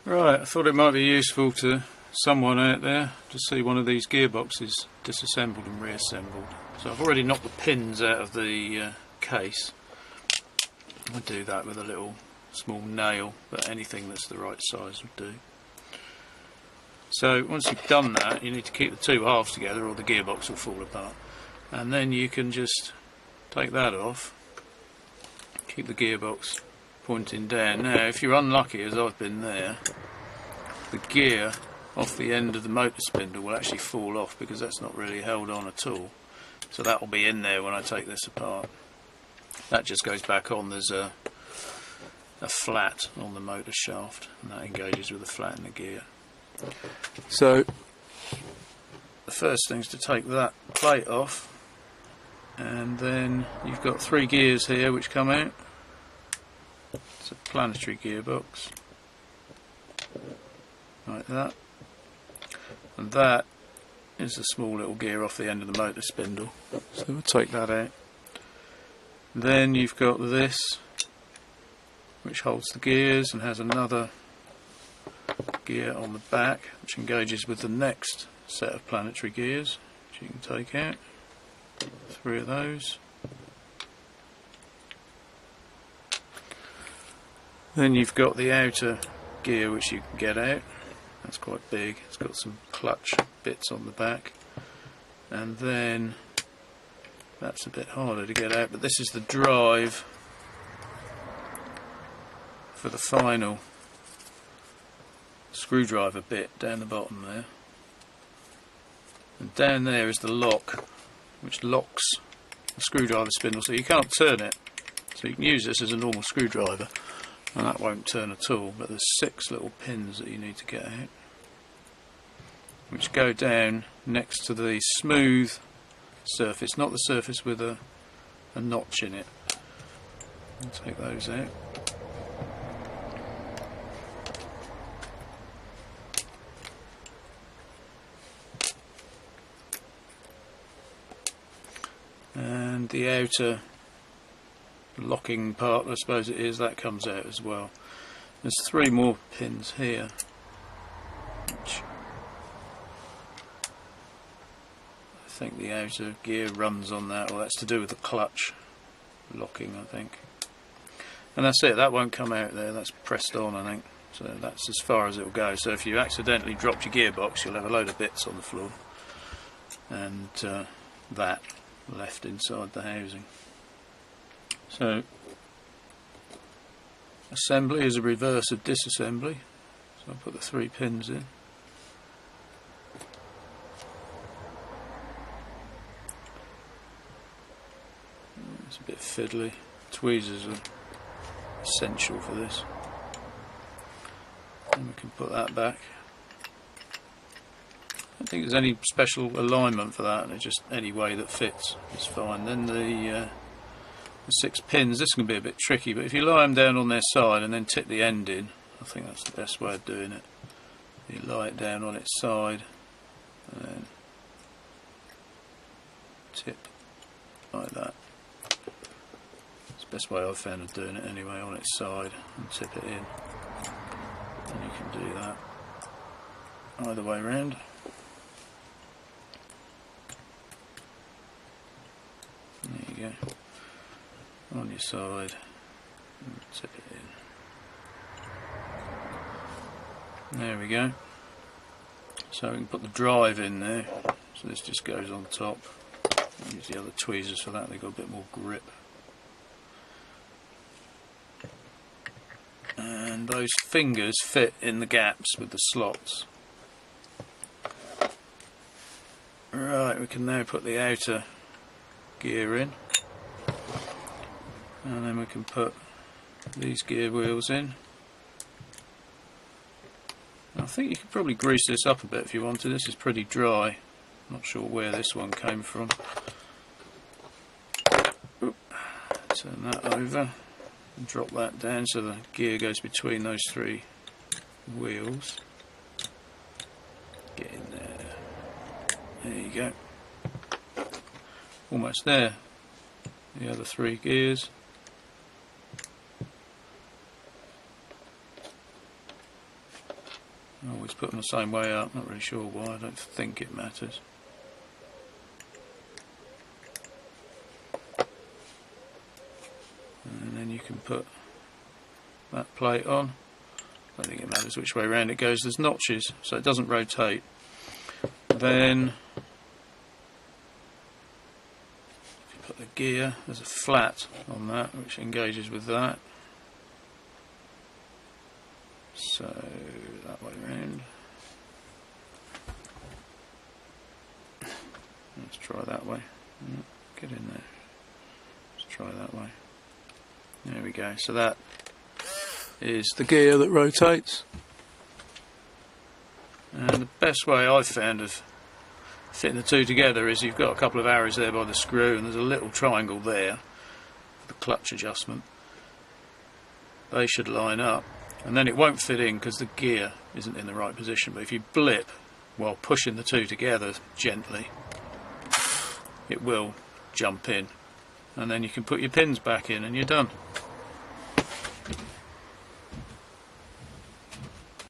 Right, I thought it might be useful to someone out there to see one of these gearboxes disassembled and reassembled. So I've already knocked the pins out of the case. I do that with a little small nail, but anything that's the right size would do. So once you've done that, you need to keep the two halves together or the gearbox will fall apart. And then you can just take that off, keep the gearbox pointing down. Now if you're unlucky, as I've been there, the gear off the end of the motor spindle will actually fall off because that's not really held on at all. So that will be in there when I take this apart. That just goes back on. There's a flat on the motor shaft and that engages with the flat in the gear. So the first thing is to take that plate off, and then you've got three gears here which come out. It's a planetary gearbox like that, and that is the small little gear off the end of the motor spindle, so we'll take that out. Then you've got this which holds the gears and has another gear on the back which engages with the next set of planetary gears, which you can take out. Three of those. Then you've got the outer gear which you can get out. That's quite big. It's got some clutch bits on the back, and then that's a bit harder to get out, but this is the drive for the final screwdriver bit down the bottom there, and down there is the lock which locks the screwdriver spindle, so you can't turn it. So you can use this as a normal screwdriver and that won't turn at all, but there's 6 little pins that you need to get out which go down next to the smooth surface, not the surface with a notch in it. I'll take those out. And the outer locking part, I suppose it is, that comes out as well. There's 3 more pins here which I think the outer gear runs on that, or that's to do with the clutch locking, I think. And that's it, that won't come out there, that's pressed on, I think. So that's as far as it will go. So if you accidentally dropped your gearbox, you'll have a load of bits on the floor and that left inside the housing. So assembly is a reverse of disassembly. So I'll put the 3 pins in. It's a bit fiddly. Tweezers are essential for this. And we can put that back. I don't think there's any special alignment for that, and it's just any way that fits is fine. Then the 6 pins, this can be a bit tricky, but if you lie them down on their side and then tip the end in, I think that's the best way of doing it. You lie it down on its side and then tip like that. It's the best way I've found of doing it anyway, on its side and tip it in. And you can do that either way round. There you go, on your side, and tip it in. There we go. So we can put the drive in there, so this just goes on top. Use the other tweezers for that, they've got a bit more grip. And those fingers fit in the gaps with the slots. Right, we can now put the outer gear in, and then we can put these gear wheels in. I think you could probably grease this up a bit if you wanted. This is pretty dry. Not sure where this one came from. Oop. Turn that over and drop that down so the gear goes between those 3 wheels. Get in there. There you go. Almost there. The other 3 gears. I always put them the same way up, not really sure why, I don't think it matters. And then you can put that plate on. I don't think it matters which way around it goes, there's notches so it doesn't rotate. Then if you put the gear, there's a flat on that which engages with that. So that way around. Let's try that way. Get in there. Let's try that way. There we go. So that is the gear that rotates. And the best way I've found of fitting the two together is you've got a couple of arrows there by the screw and there's a little triangle there for the clutch adjustment. They should line up. And then it won't fit in because the gear isn't in the right position, but if you blip while pushing the two together gently, it will jump in, and then you can put your pins back in and you're done.